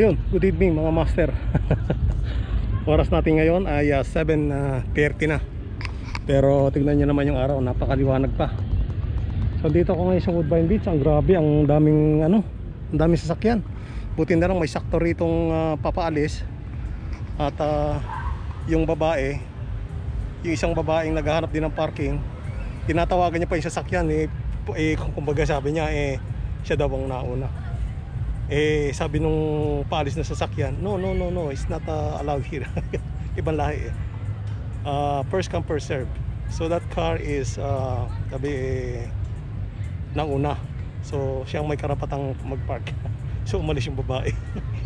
Ayun, good evening mga master. Oras natin ngayon ay 7:30 na. Pero tignan nyo naman yung araw, napakaliwanag pa. So dito ako ngayon sa Woodbine Beach. Ang grabe, ang daming ang daming sasakyan. Buti na lang may sakto ritong papaalis. At yung babae, yung isang babaeng naghahanap din ng parking, tinatawagan niya pa yung sasakyan. Kumbaga sabi niya, siya daw ang nauna. Sabi nung paalis na sasakyan, no, it's not allowed here. Ibang lahi first come first serve. So that car is nauna. So siyang may karapatang mag-park. So umalis yung babae.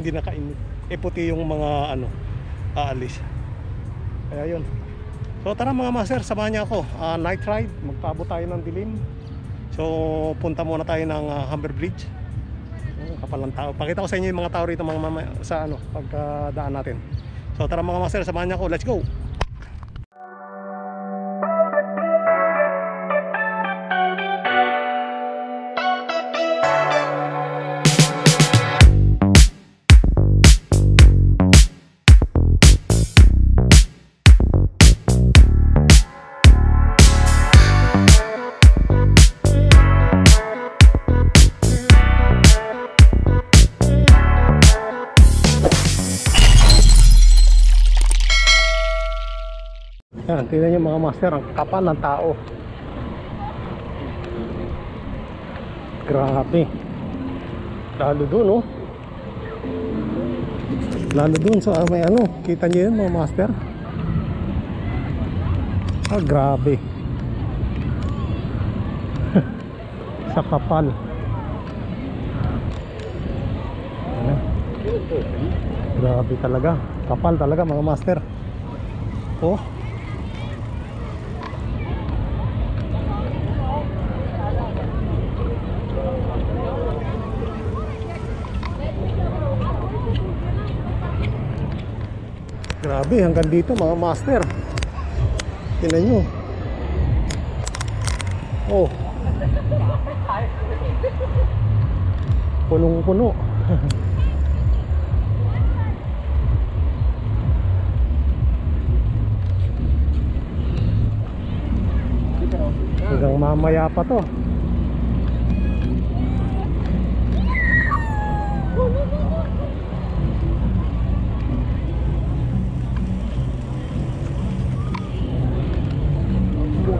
Hindi nakainit. Puti yung mga aalis. Kaya yun. So tara mga master, samahan niyo ako. Night ride, magpaabot tayo ng dilim. So punta muna tayo ng Humber Bridge. Kapal ng tao. Pakita ko sa inyo yung mga tao rito sa pagdaan natin. So tara mga master, samahan niyo ako. Let's go. Yan, tingnan nyo mga master, ang kapal ng tao. Grabe. Lalo dun, oh. Lalo dun sa may kita nyo yun mga master. Grabe. Sa kapal. Grabe talaga. Kapal talaga mga master. Oh. Grabe, hanggang dito mga master. Tingnan nyo. Oh. Punong-puno. Hanggang mamaya pa to.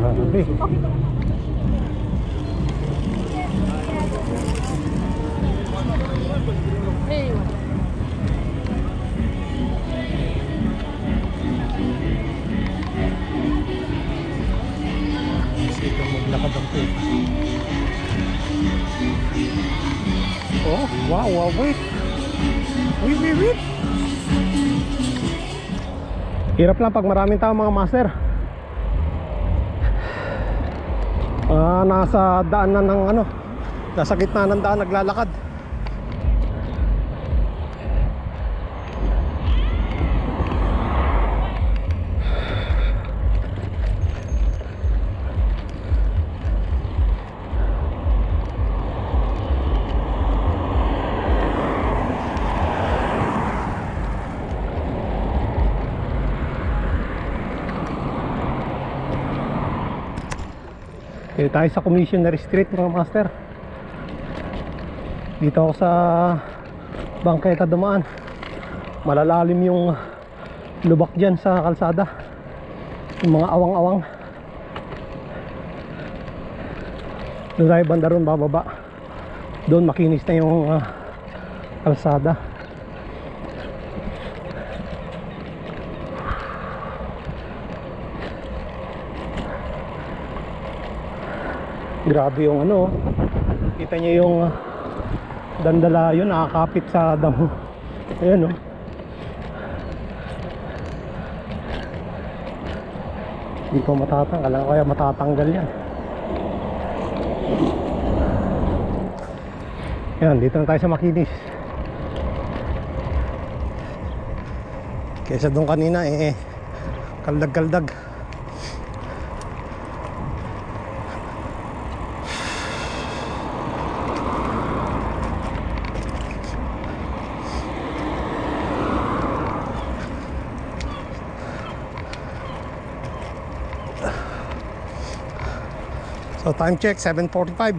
Grabe. Sige, maglakad ang po. Oh, wow, wait. Wait. Hirap lang pag maraming tao mga master. Nasa daan na ng nasa gitna ng daan naglalakad. Tayo sa Commissionary Street mga master. Dito ako sa bangketa dumaan. Malalalim yung lubak dyan sa kalsada. Yung mga awang-awang. Doon tayo banda ron bababa. Doon makinis na yung kalsada. Grabe yung kita nyo yung dandala yun, nakakapit sa damo. Ayan hindi ko matatanggal, kaya matatanggal yan. Ayan, dito na tayo sa Makinis. Kaysa doon kanina kaldag-kaldag. So time check 7:45.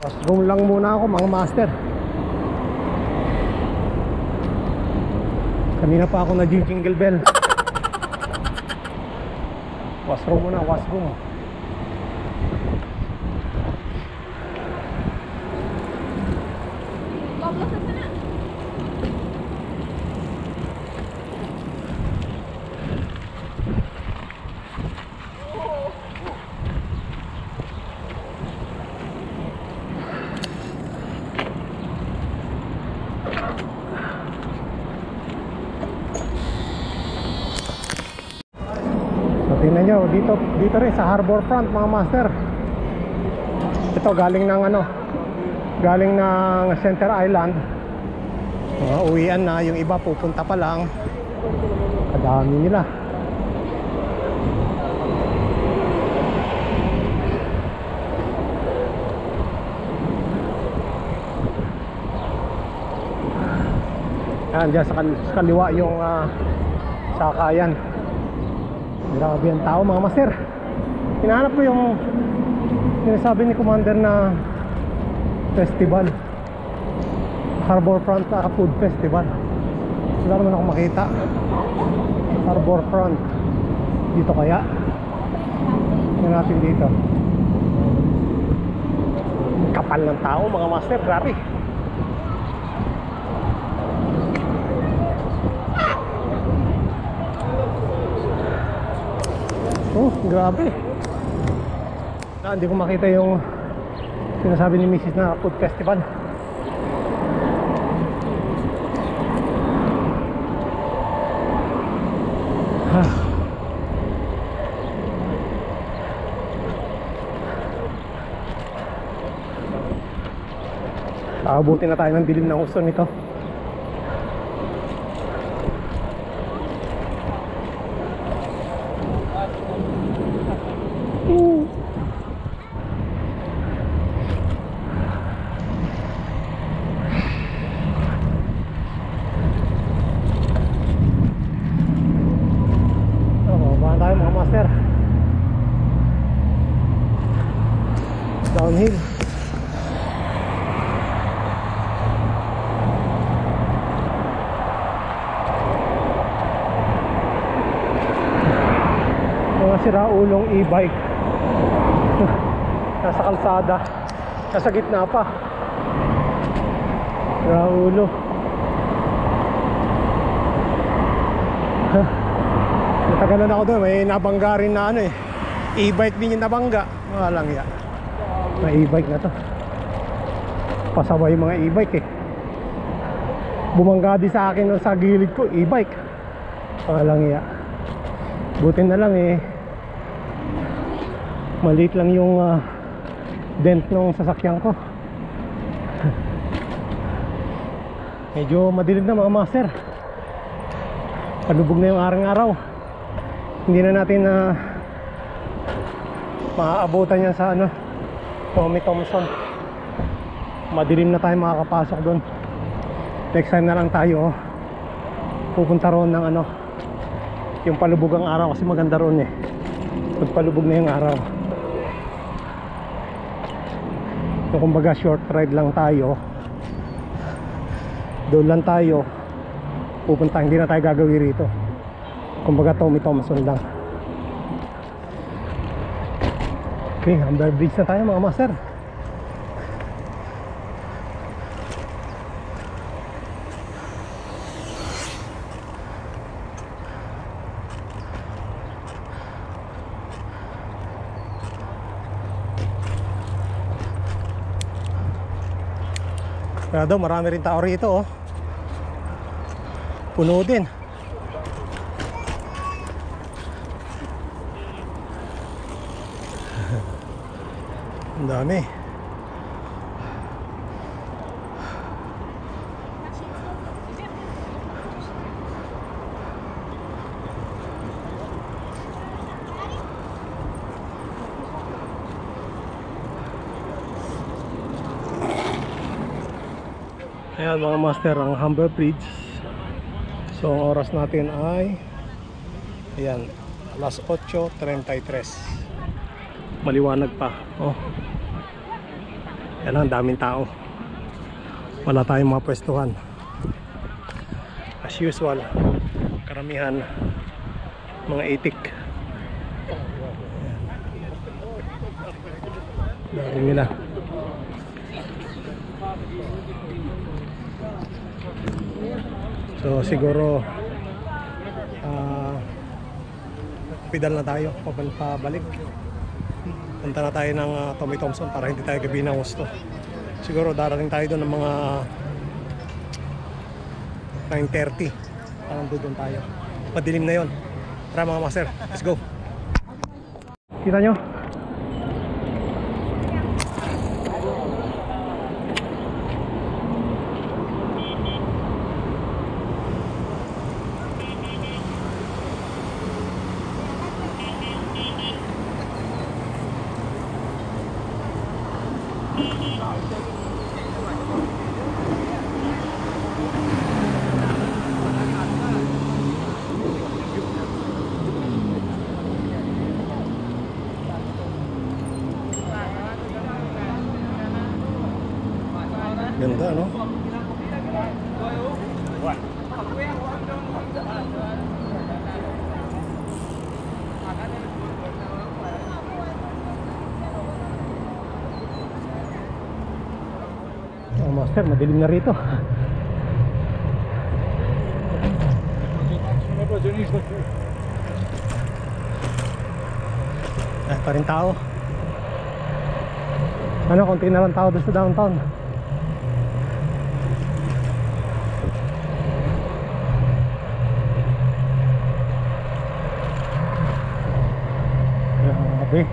Washroom lang muna ako mga master. Kanina pa ako nag-jingle bell. Washroom muna, washroom. Tingnan nyo, dito rin sa harbor front mga master. Ito galing ng galing ng Center Island. Uwian na, yung iba pupunta pa lang. Kadami nila. Yan, dyan sa kaliwa yung sakayan. Grabe ang tao mga master. Hinahanap ko yung sinasabi ni Commander na festival, Harbor Front Food Festival. Wala naman ako makita. Harbor Front. Dito kaya? Tingnan natin dito. Kapal ng tao mga master. Grabe. Oh, grabe. Hindi ko makita yung sinasabi ni Mrs. na food festival. Aabutin na tayo ng dilim ng gusto nito. Downhill. Mga siraulong e-bike. Nasa kalsada, nasa gitna pa. Siraulo. Natagalan ako doon, may nabangga rin na e-bike din yung nabangga. Walang ya. May e-bike na to. Pasaway yung mga e-bike Bumangga di sa akin sa gilid ko, e-bike. Walang ya. Buti na lang maliit lang yung dent ng sasakyan ko. Medyo madilim na mga master. Palubog na yung araw-araw. Hindi na natin maaabutan yan sa Tommy Thompson. Madilim na tayo makakapasok doon. Next time na lang tayo pupunta roon ng yung palubog ang araw, kasi maganda roon pagpalubog na yung araw. So kumbaga short ride lang tayo, doon lang tayo pupunta, hindi na tayo gagawin rito. Kumbaga Tommy Thompson lang. Okay, under bridge na tayo mga master. Kaya daw marami rin tao rito oh. Puno din. Ang dami. Ayan mga master, ang Humber Bridge. So ang oras natin ay ayan, alas 8:33. Maliwanag pa oh. Yan, ang daming tao. Wala tayong mga pwestuhan. As usual, karamihan mga itik. Dami nila. So siguro pedal na tayo pabalik. Punta na tayo ng Tommy Thompson para hindi tayo gabi ng gusto. Siguro darating tayo doon ng mga 9:30. Parang doon tayo. Madilim na yon. Tara mga master, let's go. Kita nyo? Ganda, no? Oh, master, madilim na rito. Pa rin tao. Ano, konti na lang tao doon sa downtown. Grabe.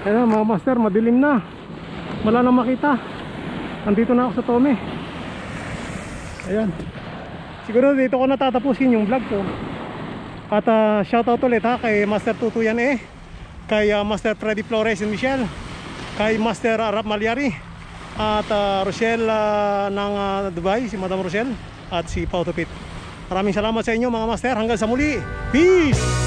Ayan mga master, madilim na. Wala nang makita. Andito na ako sa Tome. Ayan. Siguro dito ko natatapusin yung vlog ko. At shoutout ulit ha kay Master Tutuyan kay Master Freddy Flores and Michelle, kay Master Arap Malyari, at Rochelle ng Dubai, si Madam Rochelle, at si Pau Tupit. Maraming salamat sa inyo mga master. Hanggang sa muli. Peace!